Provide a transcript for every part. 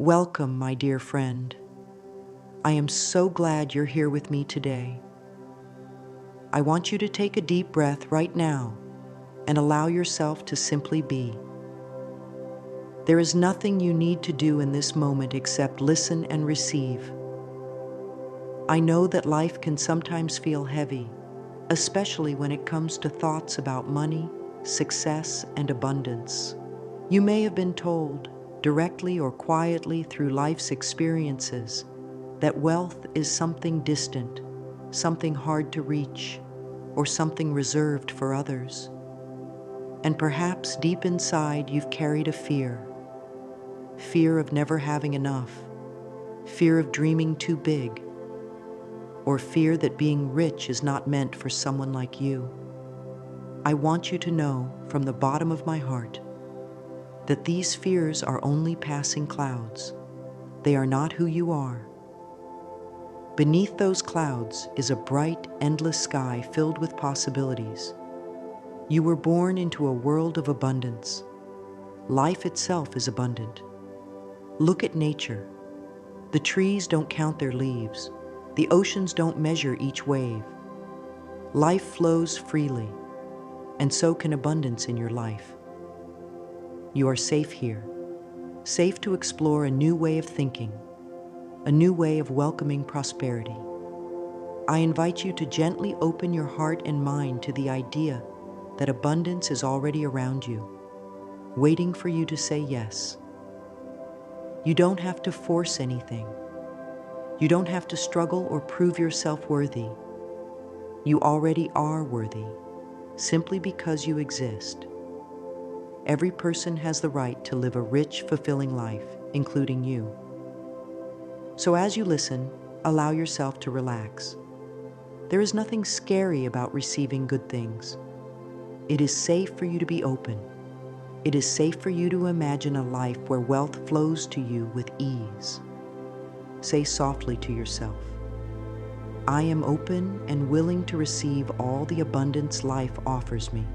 Welcome, my dear friend. I am so glad you're here with me today. I want you to take a deep breath right now and allow yourself to simply be. There is nothing you need to do in this moment except listen and receive. I know that life can sometimes feel heavy, especially when it comes to thoughts about money, success, and abundance. You may have been told, directly or quietly through life's experiences, that wealth is something distant, something hard to reach, or something reserved for others. And perhaps deep inside you've carried a fear of never having enough, fear of dreaming too big, or fear that being rich is not meant for someone like you. I want you to know from the bottom of my heart that these fears are only passing clouds. They are not who you are. Beneath those clouds is a bright, endless sky filled with possibilities. You were born into a world of abundance. Life itself is abundant. Look at nature. The trees don't count their leaves. The oceans don't measure each wave. Life flows freely, and so can abundance in your life. You are safe here, safe to explore a new way of thinking, a new way of welcoming prosperity. I invite you to gently open your heart and mind to the idea that abundance is already around you, waiting for you to say yes. You don't have to force anything. You don't have to struggle or prove yourself worthy. You already are worthy, simply because you exist. Every person has the right to live a rich, fulfilling life, including you. So as you listen, allow yourself to relax. There is nothing scary about receiving good things. It is safe for you to be open. It is safe for you to imagine a life where wealth flows to you with ease. Say softly to yourself, I am open and willing to receive all the abundance life offers me.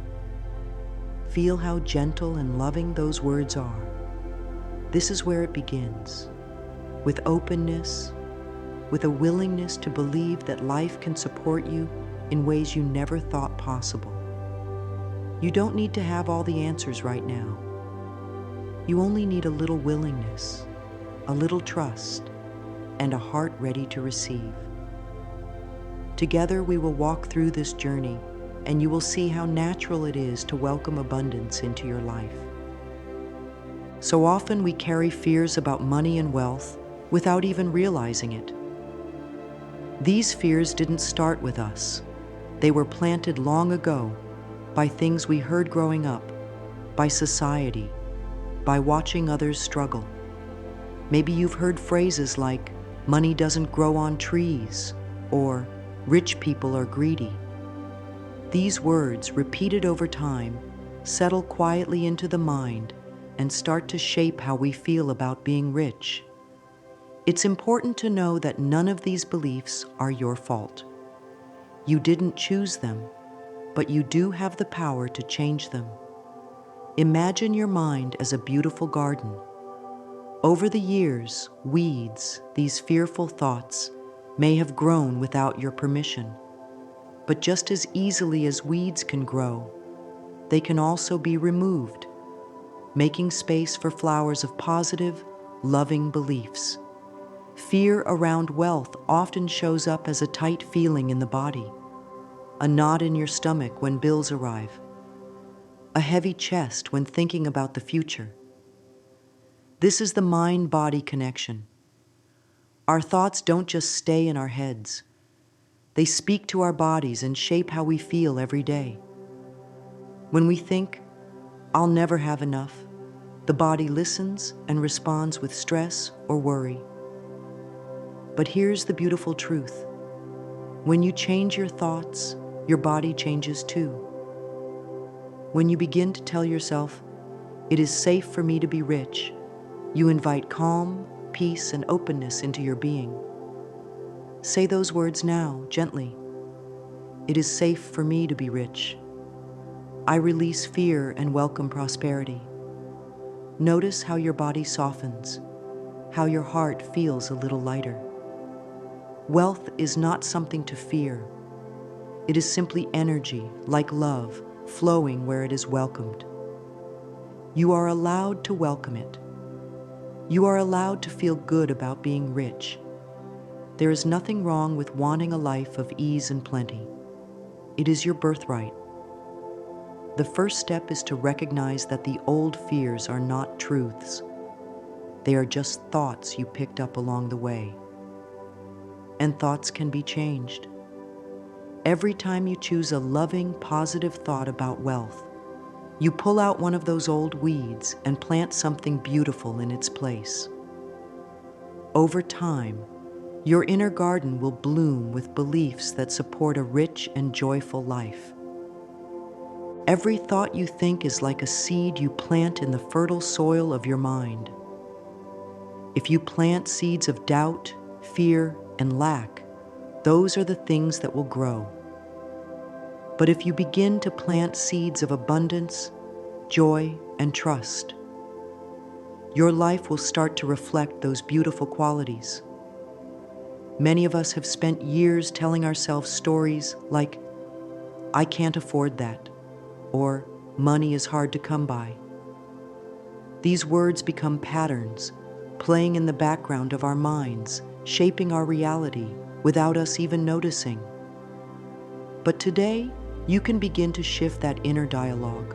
Feel how gentle and loving those words are. This is where it begins, with openness, with a willingness to believe that life can support you in ways you never thought possible. You don't need to have all the answers right now. You only need a little willingness, a little trust, and a heart ready to receive. Together we will walk through this journey, and you will see how natural it is to welcome abundance into your life. So often we carry fears about money and wealth without even realizing it. These fears didn't start with us. They were planted long ago by things we heard growing up, by society, by watching others struggle. Maybe you've heard phrases like, money doesn't grow on trees, or rich people are greedy. These words, repeated over time, settle quietly into the mind and start to shape how we feel about being rich. It's important to know that none of these beliefs are your fault. You didn't choose them, but you do have the power to change them. Imagine your mind as a beautiful garden. Over the years, weeds, these fearful thoughts, may have grown without your permission. But just as easily as weeds can grow, they can also be removed, making space for flowers of positive, loving beliefs. Fear around wealth often shows up as a tight feeling in the body, a knot in your stomach when bills arrive, a heavy chest when thinking about the future. This is the mind-body connection. Our thoughts don't just stay in our heads. They speak to our bodies and shape how we feel every day. When we think, I'll never have enough, the body listens and responds with stress or worry. But here's the beautiful truth. When you change your thoughts, your body changes too. When you begin to tell yourself, it is safe for me to be rich, you invite calm, peace, and openness into your being. Say those words now, gently. It is safe for me to be rich. I release fear and welcome prosperity. Notice how your body softens, how your heart feels a little lighter. Wealth is not something to fear. It is simply energy, like love, flowing where it is welcomed. You are allowed to welcome it. You are allowed to feel good about being rich. There is nothing wrong with wanting a life of ease and plenty. It is your birthright. The first step is to recognize that the old fears are not truths. They are just thoughts you picked up along the way. And thoughts can be changed. Every time you choose a loving, positive thought about wealth, you pull out one of those old weeds and plant something beautiful in its place. Over time, your inner garden will bloom with beliefs that support a rich and joyful life. Every thought you think is like a seed you plant in the fertile soil of your mind. If you plant seeds of doubt, fear, and lack, those are the things that will grow. But if you begin to plant seeds of abundance, joy, and trust, your life will start to reflect those beautiful qualities. Many of us have spent years telling ourselves stories like, "I can't afford that," or "money is hard to come by." These words become patterns, playing in the background of our minds, shaping our reality without us even noticing. But today, you can begin to shift that inner dialogue.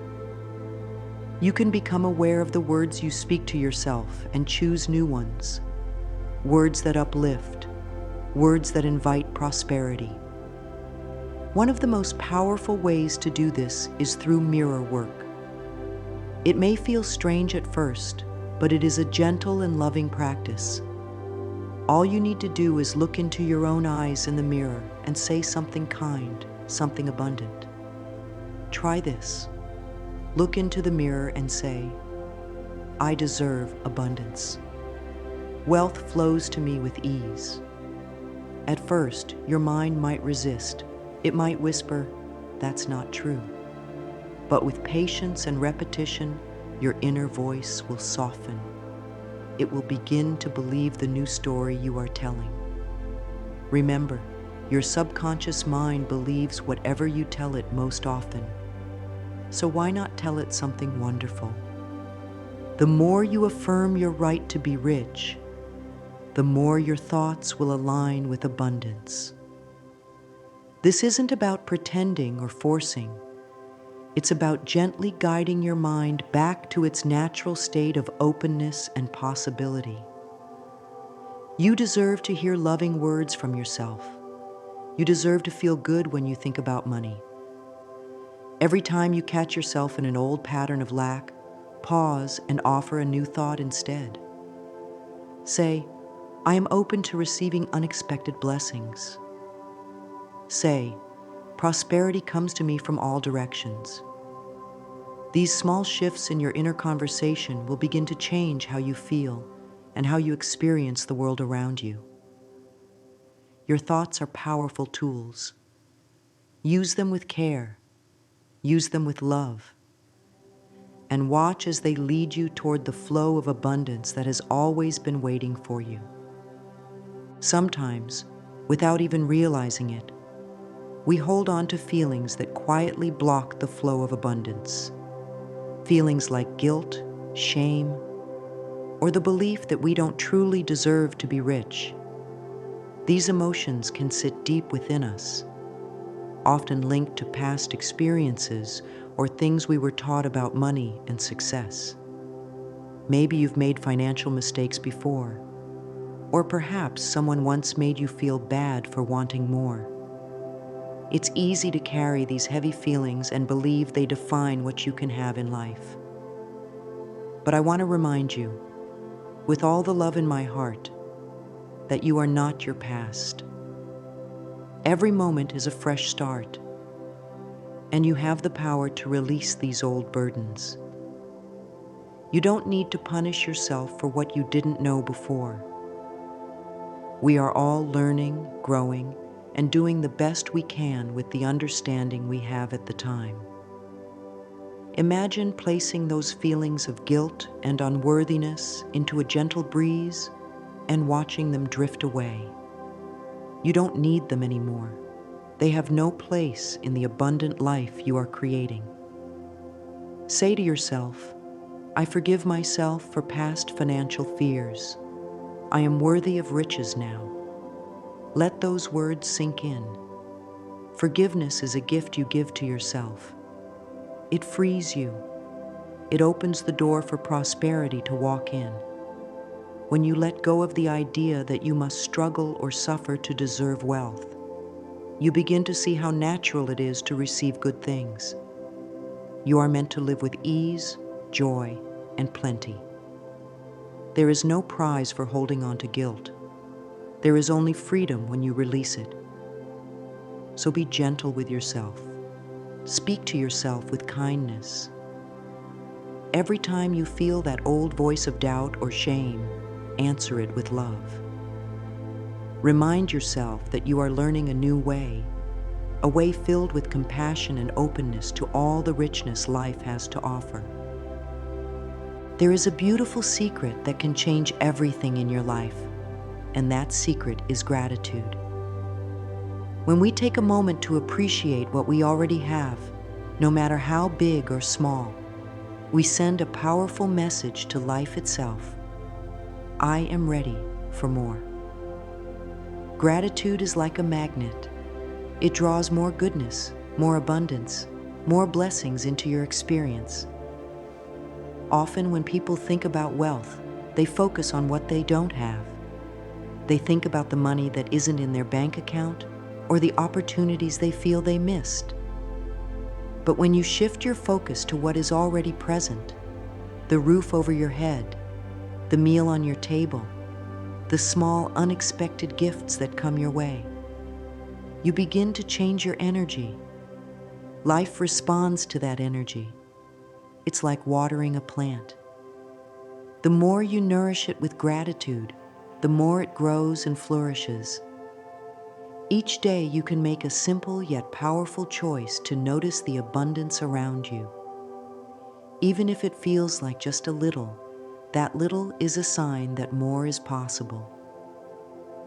You can become aware of the words you speak to yourself and choose new ones. Words that uplift, words that invite prosperity. One of the most powerful ways to do this is through mirror work. It may feel strange at first, but it is a gentle and loving practice. All you need to do is look into your own eyes in the mirror and say something kind, something abundant. Try this. Look into the mirror and say, "I deserve abundance. Wealth flows to me with ease." At first, your mind might resist. It might whisper, "That's not true." But with patience and repetition, your inner voice will soften. It will begin to believe the new story you are telling. Remember, your subconscious mind believes whatever you tell it most often. So why not tell it something wonderful? The more you affirm your right to be rich, the more your thoughts will align with abundance. This isn't about pretending or forcing. It's about gently guiding your mind back to its natural state of openness and possibility. You deserve to hear loving words from yourself. You deserve to feel good when you think about money. Every time you catch yourself in an old pattern of lack, pause and offer a new thought instead. Say, "I am open to receiving unexpected blessings." Say, "Prosperity comes to me from all directions." These small shifts in your inner conversation will begin to change how you feel and how you experience the world around you. Your thoughts are powerful tools. Use them with care. Use them with love. And watch as they lead you toward the flow of abundance that has always been waiting for you. Sometimes, without even realizing it, we hold on to feelings that quietly block the flow of abundance. Feelings like guilt, shame, or the belief that we don't truly deserve to be rich. These emotions can sit deep within us, often linked to past experiences or things we were taught about money and success. Maybe you've made financial mistakes before, or perhaps someone once made you feel bad for wanting more. It's easy to carry these heavy feelings and believe they define what you can have in life. But I want to remind you, with all the love in my heart, that you are not your past. Every moment is a fresh start, and you have the power to release these old burdens. You don't need to punish yourself for what you didn't know before. We are all learning, growing, and doing the best we can with the understanding we have at the time. Imagine placing those feelings of guilt and unworthiness into a gentle breeze and watching them drift away. You don't need them anymore. They have no place in the abundant life you are creating. Say to yourself, I forgive myself for past financial fears. I am worthy of riches now. Let those words sink in. Forgiveness is a gift you give to yourself. It frees you. It opens the door for prosperity to walk in. When you let go of the idea that you must struggle or suffer to deserve wealth, you begin to see how natural it is to receive good things. You are meant to live with ease, joy, and plenty. There is no prize for holding on to guilt. There is only freedom when you release it. So be gentle with yourself. Speak to yourself with kindness. Every time you feel that old voice of doubt or shame, answer it with love. Remind yourself that you are learning a new way, a way filled with compassion and openness to all the richness life has to offer. There is a beautiful secret that can change everything in your life, and that secret is gratitude. When we take a moment to appreciate what we already have, no matter how big or small, we send a powerful message to life itself. I am ready for more. Gratitude is like a magnet. It draws more goodness, more abundance, more blessings into your experience. Often when people think about wealth, they focus on what they don't have. They think about the money that isn't in their bank account or the opportunities they feel they missed. But when you shift your focus to what is already present, the roof over your head, the meal on your table, the small unexpected gifts that come your way, you begin to change your energy. Life responds to that energy. It's like watering a plant. The more you nourish it with gratitude, the more it grows and flourishes. Each day you can make a simple yet powerful choice to notice the abundance around you. Even if it feels like just a little, that little is a sign that more is possible.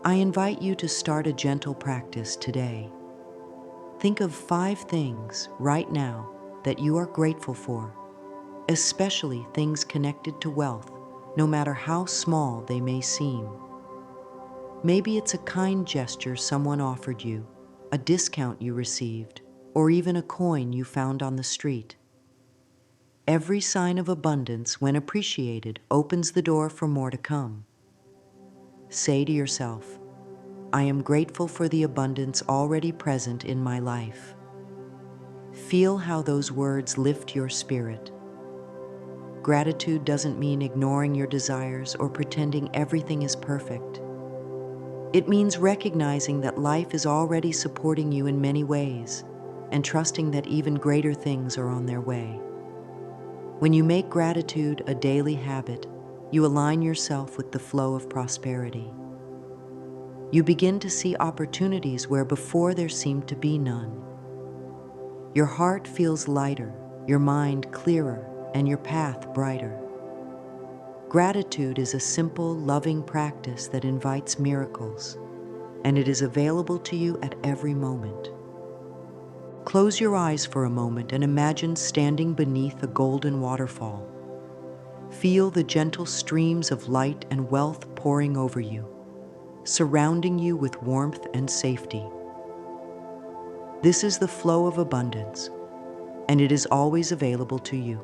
I invite you to start a gentle practice today. Think of 5 things right now that you are grateful for, especially things connected to wealth, no matter how small they may seem. Maybe it's a kind gesture someone offered you, a discount you received, or even a coin you found on the street. Every sign of abundance, when appreciated, opens the door for more to come. Say to yourself, I am grateful for the abundance already present in my life. Feel how those words lift your spirit. Gratitude doesn't mean ignoring your desires or pretending everything is perfect. It means recognizing that life is already supporting you in many ways and trusting that even greater things are on their way. When you make gratitude a daily habit, you align yourself with the flow of prosperity. You begin to see opportunities where before there seemed to be none. Your heart feels lighter, your mind clearer, and your path brighter. Gratitude is a simple, loving practice that invites miracles, and it is available to you at every moment. Close your eyes for a moment and imagine standing beneath a golden waterfall. Feel the gentle streams of light and wealth pouring over you, surrounding you with warmth and safety. This is the flow of abundance, and it is always available to you.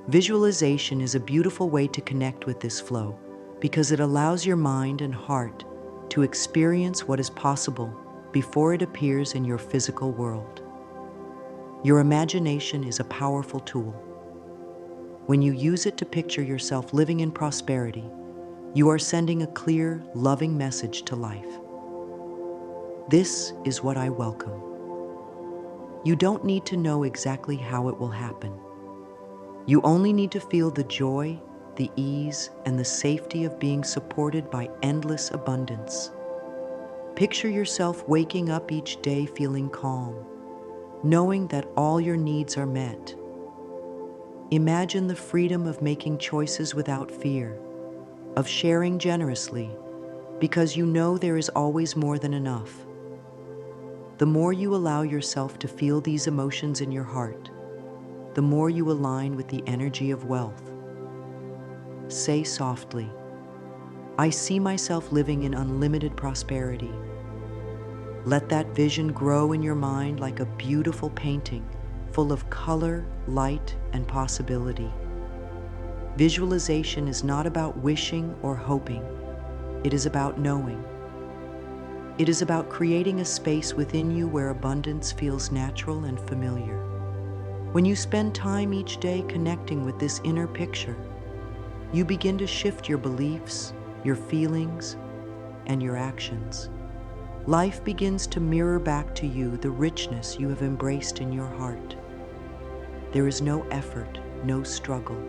Visualization is a beautiful way to connect with this flow because it allows your mind and heart to experience what is possible before it appears in your physical world. Your imagination is a powerful tool. When you use it to picture yourself living in prosperity, you are sending a clear, loving message to life. This is what I welcome. You don't need to know exactly how it will happen. You only need to feel the joy, the ease, and the safety of being supported by endless abundance. Picture yourself waking up each day feeling calm, knowing that all your needs are met. Imagine the freedom of making choices without fear, of sharing generously, because you know there is always more than enough. The more you allow yourself to feel these emotions in your heart, the more you align with the energy of wealth. Say softly, "I see myself living in unlimited prosperity." Let that vision grow in your mind like a beautiful painting, full of color, light, and possibility. Visualization is not about wishing or hoping. It is about knowing. It is about creating a space within you where abundance feels natural and familiar. When you spend time each day connecting with this inner picture, you begin to shift your beliefs, your feelings, and your actions. Life begins to mirror back to you the richness you have embraced in your heart. There is no effort, no struggle,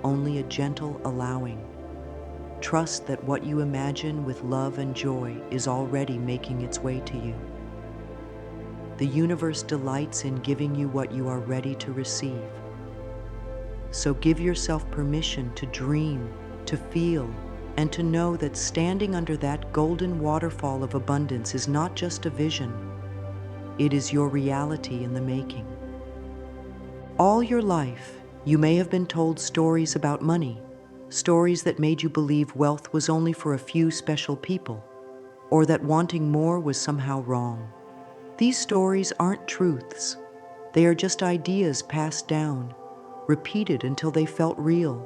only a gentle allowing. Trust that what you imagine with love and joy is already making its way to you. The universe delights in giving you what you are ready to receive. So give yourself permission to dream, to feel, and to know that standing under that golden waterfall of abundance is not just a vision. It is your reality in the making. All your life, you may have been told stories about money, stories that made you believe wealth was only for a few special people, or that wanting more was somehow wrong. These stories aren't truths. They are just ideas passed down, repeated until they felt real.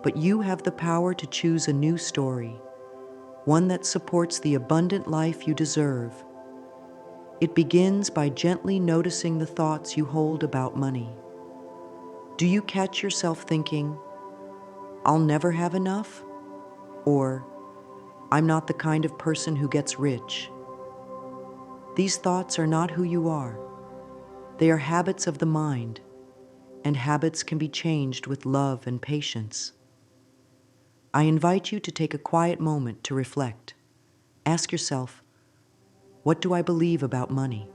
But you have the power to choose a new story, one that supports the abundant life you deserve. It begins by gently noticing the thoughts you hold about money. Do you catch yourself thinking, "I'll never have enough"? Or, "I'm not the kind of person who gets rich"? These thoughts are not who you are. They are habits of the mind, and habits can be changed with love and patience. I invite you to take a quiet moment to reflect. Ask yourself, what do I believe about money?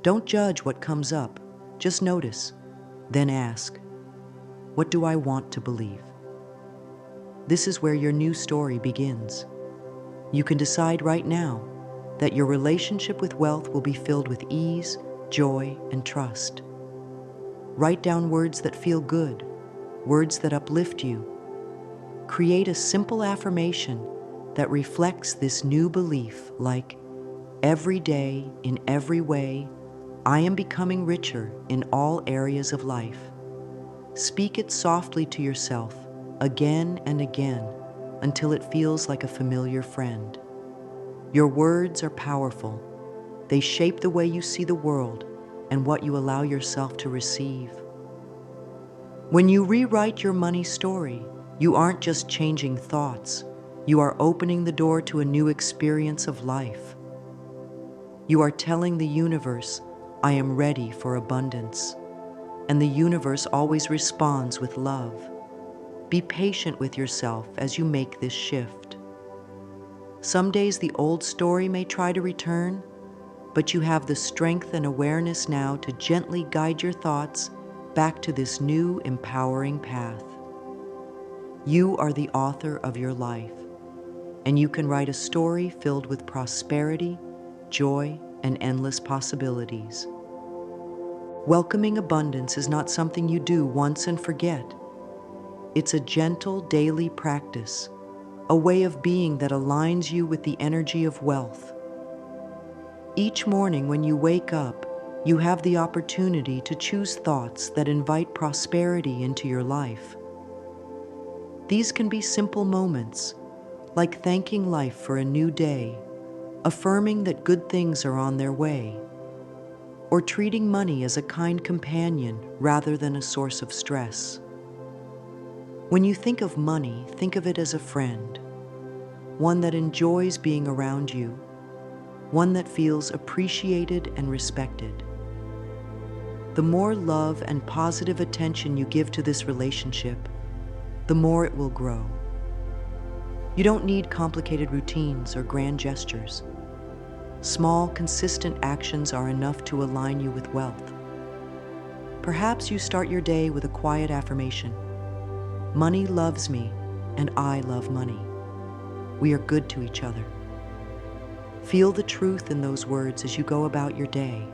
Don't judge what comes up, just notice. Then ask, what do I want to believe? This is where your new story begins. You can decide right now that your relationship with wealth will be filled with ease, joy, and trust. Write down words that feel good, words that uplift you. Create a simple affirmation that reflects this new belief, like, "Every day, in every way, I am becoming richer in all areas of life." Speak it softly to yourself, again and again, until it feels like a familiar friend. Your words are powerful. They shape the way you see the world and what you allow yourself to receive. When you rewrite your money story, you aren't just changing thoughts. You are opening the door to a new experience of life. You are telling the universe, "I am ready for abundance." And the universe always responds with love. Be patient with yourself as you make this shift. Some days the old story may try to return, but you have the strength and awareness now to gently guide your thoughts back to this new, empowering path. You are the author of your life, and you can write a story filled with prosperity, joy, and endless possibilities. Welcoming abundance is not something you do once and forget. It's a gentle daily practice, a way of being that aligns you with the energy of wealth. Each morning when you wake up, you have the opportunity to choose thoughts that invite prosperity into your life. These can be simple moments, like thanking life for a new day, affirming that good things are on their way, or treating money as a kind companion rather than a source of stress. When you think of money, think of it as a friend, one that enjoys being around you, one that feels appreciated and respected. The more love and positive attention you give to this relationship, the more it will grow. You don't need complicated routines or grand gestures. Small, consistent actions are enough to align you with wealth. Perhaps you start your day with a quiet affirmation. Money loves me, and I love money. We are good to each other. Feel the truth in those words as you go about your day.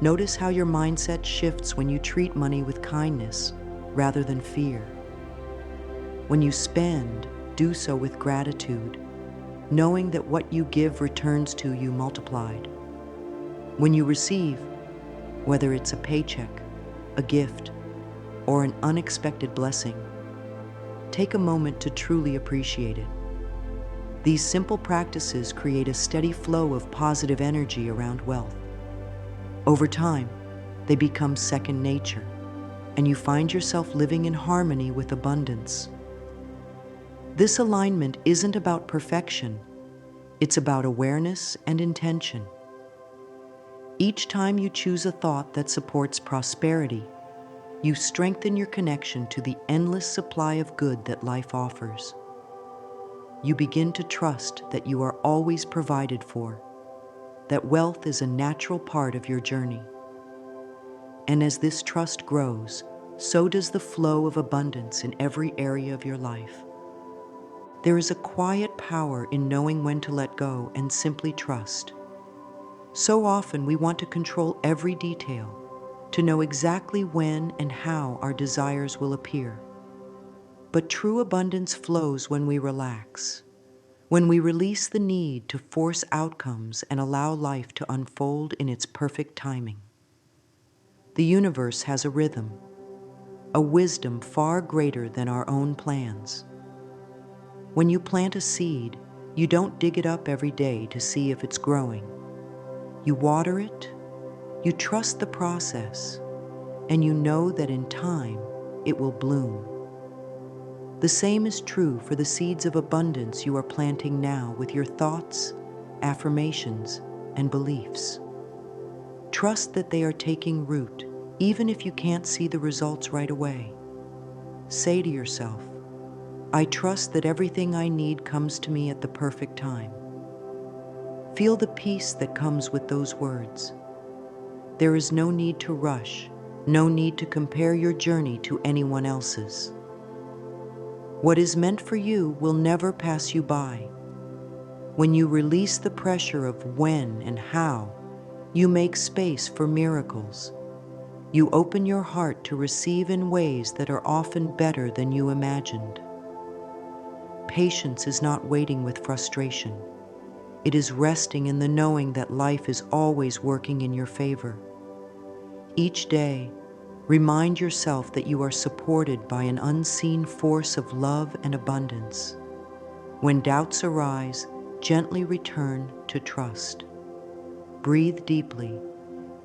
Notice how your mindset shifts when you treat money with kindness rather than fear. When you spend, do so with gratitude, knowing that what you give returns to you multiplied. When you receive, whether it's a paycheck, a gift, or an unexpected blessing, take a moment to truly appreciate it. These simple practices create a steady flow of positive energy around wealth. Over time, they become second nature, and you find yourself living in harmony with abundance. This alignment isn't about perfection, it's about awareness and intention. Each time you choose a thought that supports prosperity, you strengthen your connection to the endless supply of good that life offers. You begin to trust that you are always provided for, that wealth is a natural part of your journey. And as this trust grows, so does the flow of abundance in every area of your life. There is a quiet power in knowing when to let go and simply trust. So often we want to control every detail, to know exactly when and how our desires will appear. But true abundance flows when we relax, when we release the need to force outcomes and allow life to unfold in its perfect timing. The universe has a rhythm, a wisdom far greater than our own plans. When you plant a seed, you don't dig it up every day to see if it's growing. You water it, you trust the process, and you know that in time it will bloom. The same is true for the seeds of abundance you are planting now with your thoughts, affirmations, and beliefs. Trust that they are taking root, even if you can't see the results right away. Say to yourself, I trust that everything I need comes to me at the perfect time. Feel the peace that comes with those words. There is no need to rush, no need to compare your journey to anyone else's. What is meant for you will never pass you by. When you release the pressure of when and how, you make space for miracles. You open your heart to receive in ways that are often better than you imagined. Patience is not waiting with frustration. It is resting in the knowing that life is always working in your favor. Each day, remind yourself that you are supported by an unseen force of love and abundance. When doubts arise, gently return to trust. Breathe deeply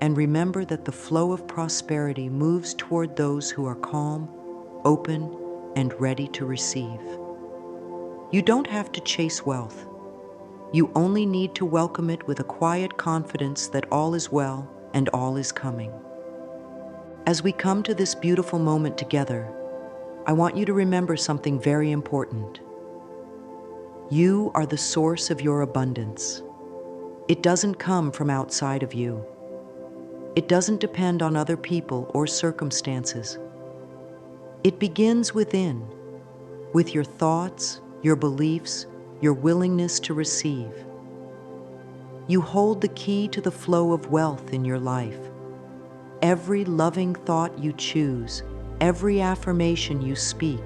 and remember that the flow of prosperity moves toward those who are calm, open, and ready to receive. You don't have to chase wealth. You only need to welcome it with a quiet confidence that all is well and all is coming. As we come to this beautiful moment together, I want you to remember something very important. You are the source of your abundance. It doesn't come from outside of you. It doesn't depend on other people or circumstances. It begins within, with your thoughts, your beliefs, your willingness to receive. You hold the key to the flow of wealth in your life. Every loving thought you choose, every affirmation you speak,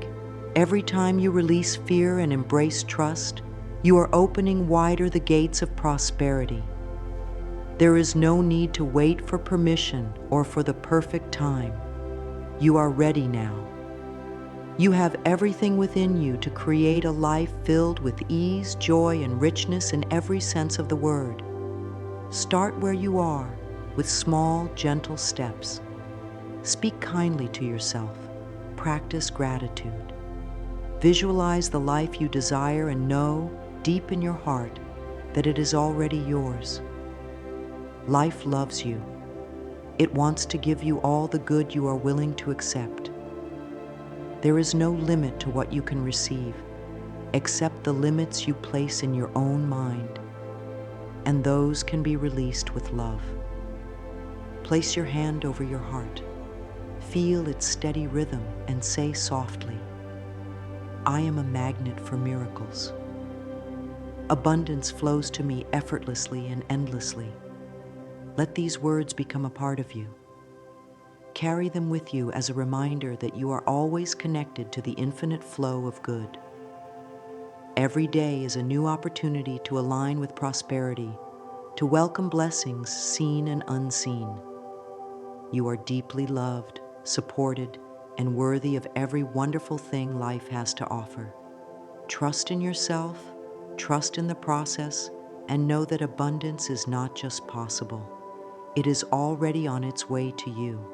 every time you release fear and embrace trust, you are opening wider the gates of prosperity. There is no need to wait for permission or for the perfect time. You are ready now. You have everything within you to create a life filled with ease, joy, and richness in every sense of the word. Start where you are, with small, gentle steps. Speak kindly to yourself. Practice gratitude. Visualize the life you desire and know, deep in your heart, that it is already yours. Life loves you. It wants to give you all the good you are willing to accept. There is no limit to what you can receive, except the limits you place in your own mind, and those can be released with love. Place your hand over your heart. Feel its steady rhythm and say softly, I am a magnet for miracles. Abundance flows to me effortlessly and endlessly. Let these words become a part of you. Carry them with you as a reminder that you are always connected to the infinite flow of good. Every day is a new opportunity to align with prosperity, to welcome blessings seen and unseen. You are deeply loved, supported, and worthy of every wonderful thing life has to offer. Trust in yourself, trust in the process, and know that abundance is not just possible. It is already on its way to you.